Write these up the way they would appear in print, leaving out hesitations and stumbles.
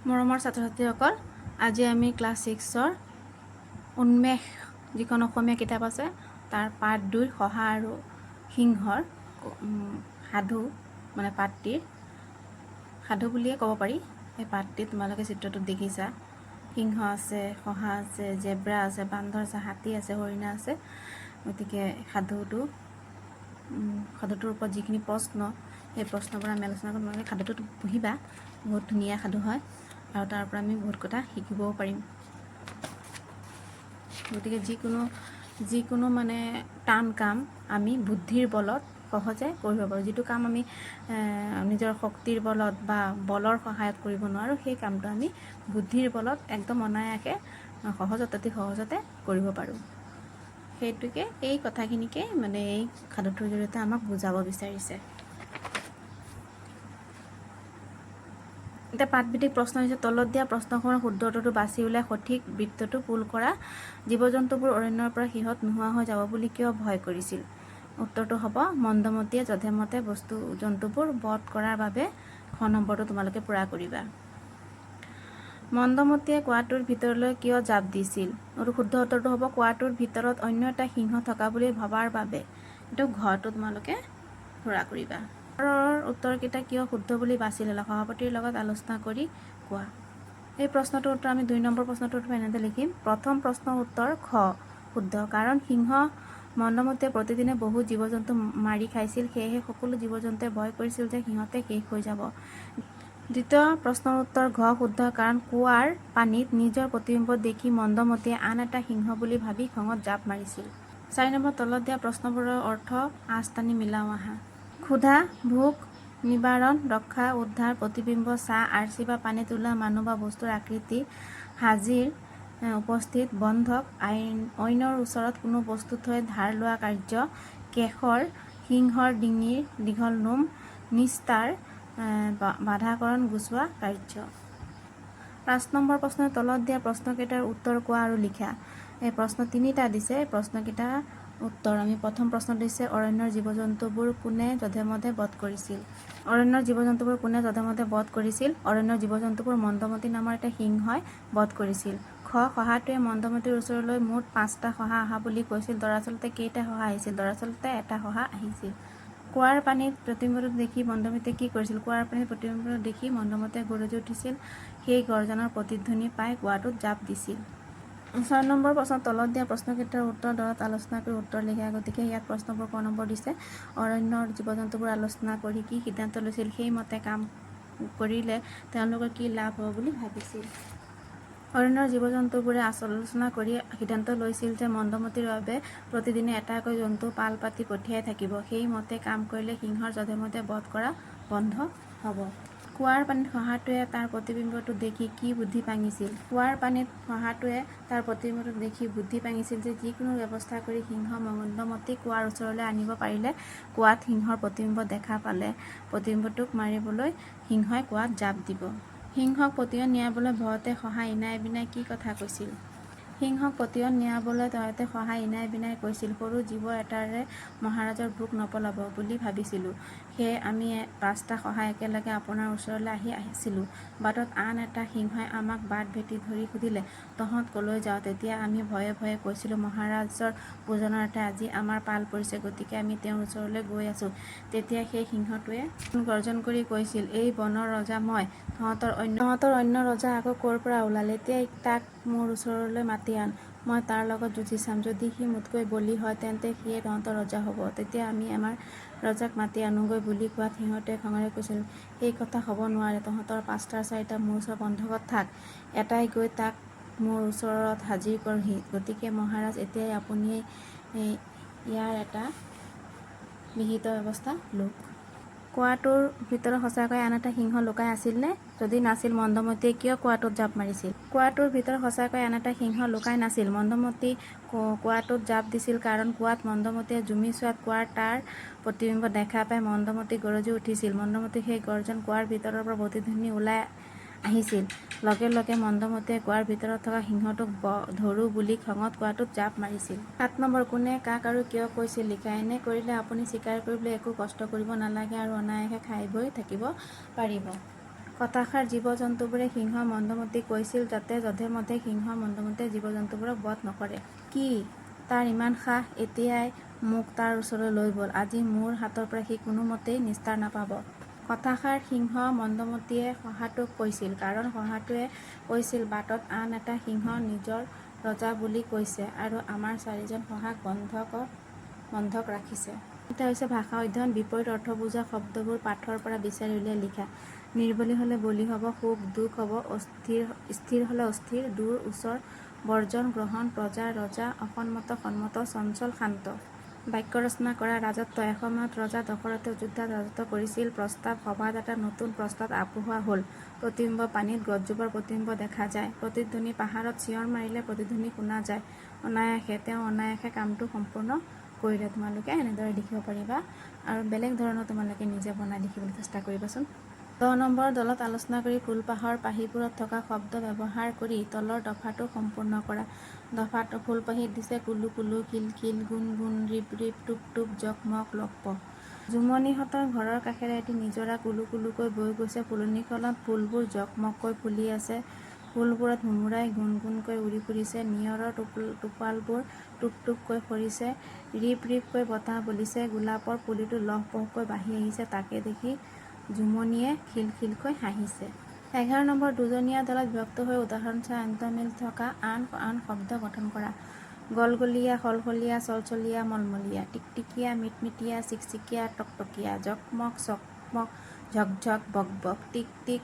মৰমৰ ছাত্ৰ ছাত্ৰীসকল, আজি আমি ক্লাছ 6ৰ উন্মেষ যিখন অসমীয়া কিতাপ আছে তাৰ পাঠ 2 শহা আৰু সিংহৰ সাধু মানে পাঠটিৰ সাধু বুলিয়ে ক'ব পাৰি। এই পাঠটি তোমালোকে চিত্ৰটোত দেখিছা, সিংহ আছে, শহা আছে, জেব্ৰা আছে, বান্দৰ আছে, হাতী আছে, হৰিণা আছে। গতিকে সাধুটোৰ ওপৰত যিখিনি প্ৰশ্ন, সেই প্ৰশ্নবোৰ আমি আলোচনা কৰি তোমালোকে সাধুটোত পঢ়িবা। বহুত ধুনীয়া সাধু হয় আৰু তাৰ পৰা আমি বহুত কথা শিকিবও পাৰিম। গতিকে যিকোনো মানে টান কাম আমি বুদ্ধিৰ বলত সহজে কৰিব পাৰোঁ। যিটো কাম আমি নিজৰ শক্তিৰ বলত বা বলৰ সহায়ত কৰিব নোৱাৰোঁ, সেই কামটো আমি বুদ্ধিৰ বলত একদম অনায়াসে অতি সহজতে কৰিব পাৰোঁ। সেইটোকে এই কথাখিনিকে মানে এই সাধুটোৰ জৰিয়তে আমাক বুজাব বিচাৰিছে। এতিয়া পাঠভিত্তিক প্ৰশ্ন হৈছে, তলত দিয়া প্ৰশ্নসমূহৰ শুদ্ধ উত্তৰটো বাছি উলিয়াই সঠিক বৃত্তটো পূৰ কৰা। জীৱ জন্তুবোৰ অৰণ্যৰ পৰা সিহঁত নোহোৱা হৈ যাব বুলি কিয় ভয় কৰিছিল? উত্তৰটো হ'ব, মন্দমতীয়ে যধেমতে জন্তুবোৰ বধ কৰাৰ বাবে। খ নম্বৰটো তোমালোকে পূৰা কৰিবা। মন্দমতীয়ে কুঁৱাটোৰ ভিতৰলৈ কিয় জাপ দিছিল? শুদ্ধ উত্তৰটো হ'ব, কুঁৱাটোৰ ভিতৰত অন্য এটা সিংহ থকা বুলি ভবাৰ বাবে। এইটো ঘৰটো তোমালোকে পূৰা কৰিবা। উত্তৰকেইটা কিয় শুদ্ধ বুলি বাছি ল'লা? সভাপতিৰ লগত আলোচনা কৰি কোৱা। এই প্ৰশ্নটোৰ উত্তৰ আমি 2 নম্বৰ প্ৰশ্নটোৰ উত্তৰ এনেদৰে লিখিম। প্ৰথম প্ৰশ্নৰ উত্তৰ খ শুদ্ধ, কাৰণ মন্দমতীয়ে প্ৰতিদিনে বহু জীৱ জন্তু মাৰি খাইছিল, সেয়েহে সকলো জীৱ জন্তুৱে ভয় কৰিছিল যে সিহঁতে শেষ হৈ যাব। দ্বিতীয় প্ৰশ্নৰ উত্তৰ ঘ শুদ্ধ, কাৰণ কুঁৱাৰ পানীত নিজৰ প্ৰতিবিম্ব দেখি মন্দমতীয়ে আন এটা সিংহ বুলি ভাবি খঙত জাপ মাৰিছিল। 4 নম্বৰ, তলত দিয়া প্ৰশ্নবোৰৰ অৰ্থ আঁচ টানি মিলাও আহা। ক্ষুধা, ভোক নিবাৰণ, ৰক্ষা, উদ্ধাৰ, প্ৰতিবিম্ব, চাহ, আৰ্চি বা পানীত ওলোৱা মানুহ বা বস্তুৰ আকৃতি, হাজিৰ উপস্থিত, বন্ধক, অইনৰ ওচৰত কোনো বস্তু থৈ ধাৰ লোৱা কাৰ্য, কেশৰ, সিংহৰ ডিঙিৰ দীঘল নোম, নিস্তাৰ, বাধাকৰণ গুচোৱা কাৰ্য। 5 নম্বৰ প্ৰশ্ন, তলত দিয়া প্ৰশ্নকেইটাৰ উত্তৰ কোৱা আৰু লিখা। এই প্ৰশ্ন 3টা দিছে। প্ৰশ্নকেইটাৰ উত্তৰ আমি প্ৰথম প্ৰশ্ন দিছে, অৰণ্যৰ জীৱ জন্তুবোৰ কোনে যধে-মধে বধ কৰিছিল? অৰণ্যৰ জীৱ জন্তুবোৰ কোনে যধে-মধে বধ কৰিছিল? অৰণ্যৰ জীৱ জন্তুবোৰ মন্দমতী নামৰ এটা সিংহই বধ কৰিছিল। খ, শহাটোৱে মন্দমতীৰ ওচৰলৈ মুঠ 5টা শহা অহা বুলি কৈছিল। দৰাচলতে কেইটা শহা আহিছিল? দৰাচলতে এটা শহা আহিছিল। কুঁৱাৰ পানীত প্ৰতিবিম্বটো দেখি মন্দমতীয়ে কি কৰিছিল? কুঁৱাৰ পানীত প্ৰতিবিম্বটো দেখি মন্দমতীয়ে গৰজি উঠিছিল। সেই গৰ্জনৰ প্ৰতিধ্বনি পাই কুঁৱাটোত জাপ দিছিল। 6 নম্বৰ প্ৰশ্ন, তলত দিয়া প্ৰশ্নকেইটাৰ উত্তৰ দলত আলোচনা কৰি উত্তৰ লিখা। গতিকে ইয়াত প্ৰশ্নবোৰ ক নম্বৰ দিছে, অৰণ্যৰ জীৱ জন্তুবোৰ আলোচনা কৰি কি সিদ্ধান্ত লৈছিল? সেইমতে কাম কৰিলে তেওঁলোকৰ কি লাভ হ'ব বুলি ভাবিছিল? অৰণ্যৰ জীৱ জন্তুবোৰে আলোচনা কৰি সিদ্ধান্ত লৈছিল যে মন্দমতীৰ বাবে প্ৰতিদিনে এটাকৈ জন্তু পাল পাতি পঠিয়াই থাকিব। সেইমতে কাম কৰিলে সিংহৰ যধে-মধে বধ কৰা বন্ধ হ'ব। কুঁৱাৰ পানীত শহাটোৱে তাৰ প্ৰতিবিম্বটো দেখি কি বুদ্ধি পাঙিছিল? কুঁৱাৰ পানীত শহাটোৱে তাৰ প্ৰতিবিম্বটো দেখি বুদ্ধি পাঙিছিল যে যিকোনো ব্যৱস্থা কৰি সিংহ মন্দমতীক কুঁৱাৰ ওচৰলৈ আনিব পাৰিলে কুঁৱাত সিংহৰ প্ৰতিবিম্ব দেখা পালে প্ৰতিবিম্বটোক মাৰিবলৈ সিংহই কুঁৱাত জাপ দিব। সিংহক পতিয়ন নিয়াবলৈ ভয়তে শহা ইনাই বিনাই কি কথা কৈছিল? সিংহক পতিয়ন নিয়াবলৈ ভয়তে শহা ইনাই বিনাই কৈছিল, সৰু জীৱ এটাৰে মহাৰাজৰ ভোক নপলাব বুলি ভাবিছিলোঁ। সেয়ে আমি 5টা শহা একেলগে আপোনাৰ ওচৰলৈ আহিছিলোঁ। বাটত আন এটা সিংহই আমাক বাট ভেটি ধৰি সুধিলে, তহঁত কলৈ যাৱ? তেতিয়া আমি ভয়ে ভয়ে কৈছিলোঁ, মহাৰাজৰ ভোজনাৰ্থে আজি আমাৰ পাল পৰিছে, গতিকে আমি তেওঁৰ ওচৰলৈ গৈ আছোঁ। তেতিয়া সেই সিংহটোৱে গৰ্জন কৰি কৈছিল, এই বনৰ ৰজা মই, তহঁতৰ অন্য ৰজা আকৌ ক'ৰ পৰা ওলাল? এতিয়া তাক মোৰ ওচৰলৈ মাতি আন, মই তাৰ লগত যুঁজি চাম। যদি সি মোতকৈ বলী হয় তেন্তে সিয়ে তহঁতৰ ৰজা হ'ব। তেতিয়া আমি আমাৰ ৰজাক মাতি আনোগৈ বুলি কোৱাত সিংহটোৱে খঙেৰে কৈছিল, সেই কথা হ'ব নোৱাৰে। তহঁতৰ 5টাৰ 4টা মোৰ ওচৰত বন্ধকত থাক, এটাই গৈ তাক মোৰ ওচৰত হাজিৰ কৰহি। গতিকে মহাৰাজ, এতিয়াই আপুনিয়েই ইয়াৰ এটা বিহিত ব্যৱস্থা লওক। কুঁৱাটোৰ ভিতৰত সঁচাকৈ আন এটা সিংহ লুকাই আছিলনে? যদি নাছিল, মন্দমতীয়ে কিয় কুঁৱাটোত জাপ মাৰিছিল? কুঁৱাটোৰ ভিতৰত সঁচাকৈ আন এটা সিংহ লুকাই নাছিল। মন্দমতী কুঁৱাটোত জাপ দিছিল কাৰণ কুঁৱাত মন্দমতীয়ে জুমি চোৱাত কুঁৱাৰ তাৰ প্ৰতিবিম্ব দেখা পাই মন্দমতী গৰজি উঠিছিল। মন্দমতীৰ সেই গৰ্জন কুঁৱাৰ ভিতৰৰ পৰা প্ৰতিধ্বনি ওলাই আহিছিল। লগে লগে মন্দমতীয়ে কুঁৱাৰ ভিতৰত থকা সিংহটোক ধৰোঁ বুলি খঙত কুঁৱাটোত জাপ মাৰিছিল। 7 নম্বৰ, কোনে কাক আৰু কিয় কৈছিল লিখা। এনে কৰিলে আপুনি চিকাৰ কৰিবলৈ একো কষ্ট কৰিব নালাগে আৰু অনায়াসে খাই বৈ থাকিব পাৰিব। কথাষাৰ জীৱ জন্তুবোৰে সিংহ মন্দমতিক কৈছিল যাতে যধে মধে সিংহ মন্দমতিয়ে জীৱ জন্তুবোৰক বধ নকৰে। কি তাৰ ইমান সাহ? এতিয়াই মোক তাৰ ওচৰলৈ লৈ ব'ল। আজি মোৰ হাতৰ পৰা সি কোনোমতেই নিস্তাৰ নাপাব। কথাষাৰ সিংহ মন্দমতিয়ে শহাটোক কৈছিল, কাৰণ শহাটোৱে কৈছিল বাটত আন এটা সিংহ নিজৰ ৰজা বুলি কৈছে আৰু আমাৰ 4জন শহাক বন্ধক ৰাখিছে। এটা হৈছে ভাষা অধ্যয়ন। বিপৰীত অৰ্থ বুজা শব্দবোৰ পাঠৰ পৰা বিচাৰি উলিয়াই লিখা। নিৰ্বলি হ'লে বলি হ'ব, সুখ দুখ হ'ব, স্থিৰ হ'লে অস্থিৰ, দূৰ ওচৰ, বৰ্জন গ্ৰহণ, প্ৰজা ৰজা, অসন্মত সন্মত, চঞ্চল শান্ত। বাক্য ৰচনা কৰা। ৰাজত্ব। এসময়ত ৰজা দশৰথে অযোধ্যাত ৰাজত্ব কৰিছিল। প্ৰস্তাৱ। সভাত এটা নতুন প্ৰস্তাৱ আগবঢ়োৱা হ'ল। প্ৰতিবিম্ব পানীত গছজোপাৰ প্ৰতিবিম্ব দেখা যায়। প্ৰতিধ্বনি। পাহাৰত চিঞৰ মাৰিলে প্ৰতিধ্বনি শুনা যায়। অনায়াসে। তেওঁ অনায়াসে কামটো সম্পূৰ্ণ কৰিলে। তোমালোকে এনেদৰে লিখিব পাৰিবা আৰু বেলেগ ধৰণৰ তোমালোকে নিজে বনাই লিখিবলৈ চেষ্টা কৰিবাচোন। 10 নম্বৰ দলত আলোচনা কৰি ফুলপাহৰ পাহিবোৰত থকা শব্দ ব্যৱহাৰ কৰি তলৰ দফাটো সম্পূৰ্ণ কৰা। দফাটো ফুলপাহীত দিছে কুলু কুলু, কিল কিল, গুণ গুণ, ৰিপ ৰিপ, টুপ টুপ, জক মক, লক পক। জুমনিহঁতৰ ঘৰৰ কাষেৰে এটি নিজৰা কুলু কুলুকৈ বৈ গৈছে। ফুলনিখনত ফুলবোৰ জকমককৈ ফুলি আছে। ফুলবোৰত মুমুৰাই গুণ গুণকৈ উৰি ফুৰিছে। নিয়ৰৰ টোপালবোৰ টুপ টুপকৈ সৰিছে। ৰিপ ৰিপকৈ বতাহ বলিছে। গোলাপৰ পুলিটো লহপহকৈ বাঢ়ি আহিছে। তাকে দেখি জুমনিয়ে খিল খিলকৈ হাঁহিছে। 11 নম্বৰ দুজনীয়া দলত বিভক্ত হৈ উদাহৰণ চাই আন্তঃমিল থকা আন আন শব্দ গঠন কৰা। গলগলীয়া, সলসলীয়া, চলচলীয়া, মলমলীয়া, টিকটিকিয়া, মিটমিটীয়া, চিকচিকীয়া, টকটকীয়া, জকমক, চকমক, ঝকঝক, বকবক, টিক টিক,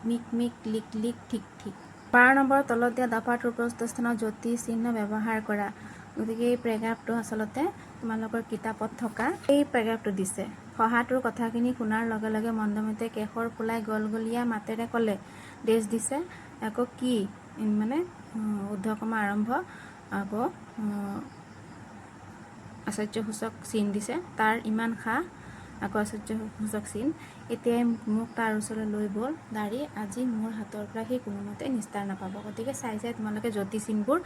মিক মিক, লিক লিক, ঠিক ঠিক। 12 নম্বৰ তলত দিয়া দফাটোৰ প্ৰস্তুত স্থানত জ্যোতি চিহ্ন ব্যৱহাৰ কৰা। গতিকে এই পেৰাগ্ৰাফটো আচলতে তোমালোকৰ কিতাপত থকা এই পেৰাগ্ৰাফটো দিছে। শহাটোৰ কথাখিনি শুনাৰ লগে লগে মন্দমতিয়ে কেশৰ ফুলাই গলগলীয়া মাতেৰে ক'লে। দেশ দিছে। আকৌ কি মানে ঊৰ্ধ্বকমা আৰম্ভ, আকৌ আশ্চৰ্যসূচক চিন দিছে। তাৰ ইমান সাহ, আকৌ আশ্চৰ্যসূচক চিন। এতিয়াই মোক তাৰ ওচৰলৈ লৈ ব'ল। দাড়ি আজি মোৰ হাতৰ পৰা সি কোনোমতে নিস্তাৰ নাপাব। গতিকে চাই তোমালোকে জ্যোতি চিনবোৰ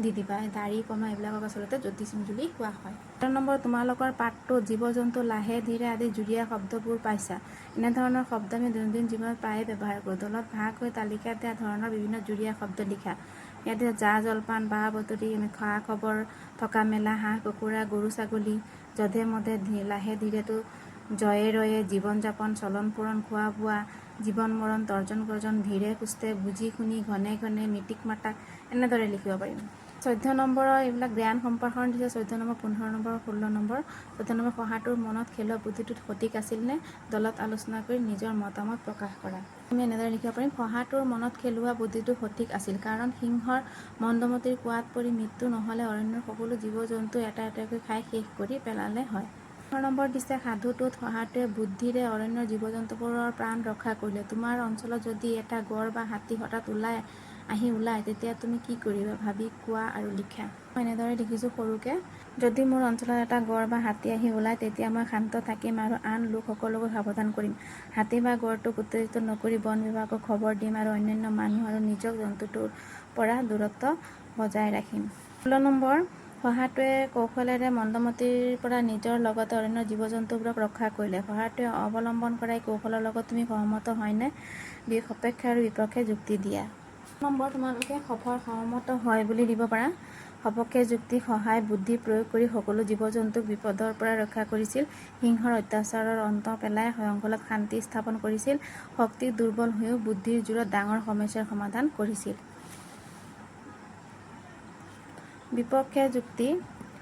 দি দিবা। দাড়ি কমা এইবিলাকক আচলতে জ্যোতি চিন বুলি কোৱা হয়। 13 নম্বৰ তোমালোকৰ পাঠটোত জীৱ জন্তু, লাহে ধীৰে আদি জুৰীয়া শব্দবোৰ পাইছা। এনেধৰণৰ শব্দ আমি দৈনন্দিন জীৱনত প্ৰায়ে ব্যৱহাৰ কৰোঁ। দলত ভাগ হৈ তালিকাত দিয়া ধৰণৰ বিভিন্ন জুৰীয়া শব্দ লিখা। ইয়াত জা জলপান, বা বতৰি, খা খবৰ, থকা মেলা, হাঁহ কুকুৰা, গৰু ছাগলী, যধে মধে, লাহে ধীৰেতো, জয়ে ৰয়ে, জীৱন যাপন, চলন ফুৰণ, খোৱা বোৱা, জীৱন মৰণ, তৰ্জন গৰ্জন, ধীৰে সুস্থে, বুজি শুনি, ঘনে ঘনে, মিটিক মাটাক, এনেদৰে লিখিব পাৰিম। 14 নম্বৰৰ এইবিলাক জ্ঞান সম্প্ৰসাৰণ দিছে। 14 নম্বৰ, 15 নম্বৰ, 16 নম্বৰ। 14 নম্বৰ শহাটোৰ মনত খেলোৱা বুদ্ধিটো সঠিক আছিল নে? দলত আলোচনা কৰি নিজৰ মতামত প্ৰকাশ কৰা। আমি এনেদৰে লিখিব পাৰিম। শহাটোৰ মনত খেলোৱা বুদ্ধিটো সঠিক আছিল, কাৰণ সিংহৰ মন্দমতিৰ কোৱাত পৰি মৃত্যু নহ'লে অৰণ্যৰ সকলো জীৱ জন্তু এটা এটাকৈ খাই শেষ কৰি পেলালে হয়। 15 নম্বৰ দিছে সাধুটোত শহাটোৱে বুদ্ধিৰে অৰণ্যৰ জীৱ জন্তুবোৰৰ প্ৰাণ ৰক্ষা কৰিলে। তোমাৰ অঞ্চলত যদি এটা গড় বা হাতী হঠাৎ ওলায় তেতিয়া তুমি কি কৰিবা? ভাবি কোৱা আৰু লিখা। মই এনেদৰে লিখিছোঁ সৰুকে। যদি মোৰ অঞ্চলত এটা গড় বা হাতী আহি ওলায় তেতিয়া মই শান্ত থাকিম আৰু আন লোকসকলকো সাৱধান কৰিম। হাতী বা গড়টোক উত্তেজিত নকৰি বন বিভাগক খবৰ দিম আৰু অন্যান্য মানুহ আৰু নিজ জন্তুটোৰ পৰা দূৰত্ব বজাই ৰাখিম। 16 নম্বৰ শহাটোৱে কৌশলেৰে মন্দমতিৰ পৰা নিজৰ লগতে অৰণ্যৰ জীৱ জন্তুবোৰক ৰক্ষা কৰিলে। শহাটোৱে অৱলম্বন কৰা এই কৌশলৰ লগত তুমি সহমত হয়নে? সপক্ষে আৰু বিপক্ষে যুক্তি দিয়া। নম্বৰ তোমালোকে সহমত হয় বুলি দিব পাৰা। সপক্ষে যুক্তি। সহায় বুদ্ধি প্ৰয়োগ কৰি সকলো জীৱ জন্তুক বিপদৰ পৰা ৰক্ষা কৰিছিল। সিংহৰ অত্যাচাৰৰ অন্ত পেলাই জংঘলত শান্তি স্থাপন কৰিছিল। শক্তিত দুৰ্বল হৈও বুদ্ধিৰ জোৰত ডাঙৰ সমস্যাৰ সমাধান কৰিছিল। বিপক্ষে যুক্তি।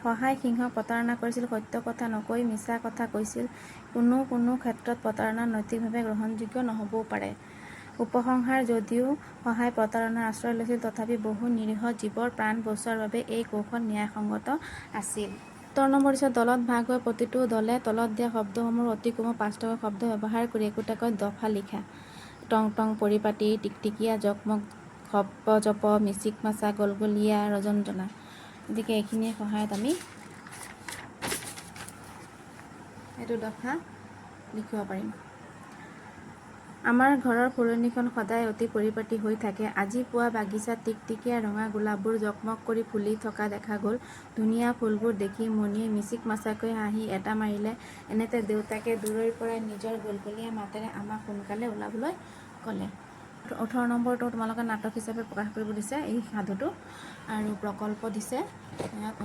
সহায় সিংহক প্ৰতাৰণা কৰিছিল। সত্য কথা নকৈ মিছা কথা কৈছিল। কোনো ক্ষেত্ৰত প্ৰতাৰণা নৈতিকভাৱে গ্ৰহণযোগ্য নহ'বও পাৰে। উপসংহাৰ। যদিও সহায় প্ৰতাৰণাৰ আশ্ৰয় লৈছিল তথাপি বহু নিৰীহ জীৱৰ প্ৰাণ বচোৱাৰ বাবে এই কৌশল ন্যায়সংগত আছিল। 17 নম্বৰ দিছে দলত ভাগ হৈ প্ৰতিটো দলে তলত দিয়া শব্দসমূহৰ অতি কমেও 5টাকৈ শব্দ ব্যৱহাৰ কৰি একোটাকৈ দফা লিখা। টং টং, পৰিপাটি, টিকটিকিয়া, জকমক, খপ জপ, মিচিক মাচা, গলগলীয়া, ৰজনজনা। গতিকে এইখিনিৰ সহায়ত আমি এইটো দফা লিখিব পাৰিম। আমাৰ ঘৰৰ ফুলনিখন সদায় অতি পৰিপাটি হৈ থাকে। আজি পুৱা বাগিচাত টিকটিকীয়া ৰঙা গোলাপবোৰ জকমক কৰি ফুলি থকা দেখা গ'ল। ধুনীয়া ফুলবোৰ দেখি মণিয়ে মিচিক মাচাকৈ হাঁহি এটা মাৰিলে। এনেতে দেউতাকে দূৰৈৰ পৰাই নিজৰ গলগলীয়া মাতেৰে আমাক সোনকালে ওলাবলৈ ক'লে। 18 নম্বৰটো তোমালোকে নাটক হিচাপে প্ৰকাশ কৰিব দিছে এই সাধুটো, আৰু প্ৰকল্প দিছে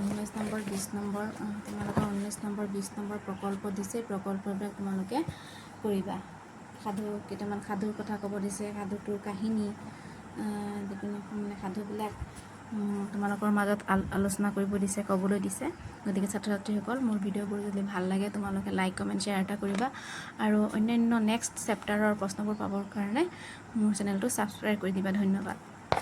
19 নম্বৰ 20 নম্বৰ, তোমালোকে 19 নম্বৰ 20 নম্বৰ প্ৰকল্প দিছে। প্ৰকল্পবিলাক তোমালোকে কৰিবা। সাধু কেইটামান সাধুৰ কথা ক'ব দিছে, সাধুটোৰ কাহিনী, যিকোনো মানে সাধুবিলাক তোমালোকৰ মাজত আলোচনা কৰিব দিছে, ক'বলৈ দিছে। গতিকে ছাত্ৰ ছাত্ৰীসকল, মোৰ ভিডিঅ'বোৰ যদি ভাল লাগে তোমালোকে লাইক কমেণ্ট শ্বেয়াৰ এটা কৰিবা, আৰু অন্যান্য নেক্সট চেপ্টাৰৰ প্ৰশ্নবোৰ পাবৰ কাৰণে মোৰ চেনেলটো ছাবস্ক্ৰাইব কৰি দিবা। ধন্যবাদ।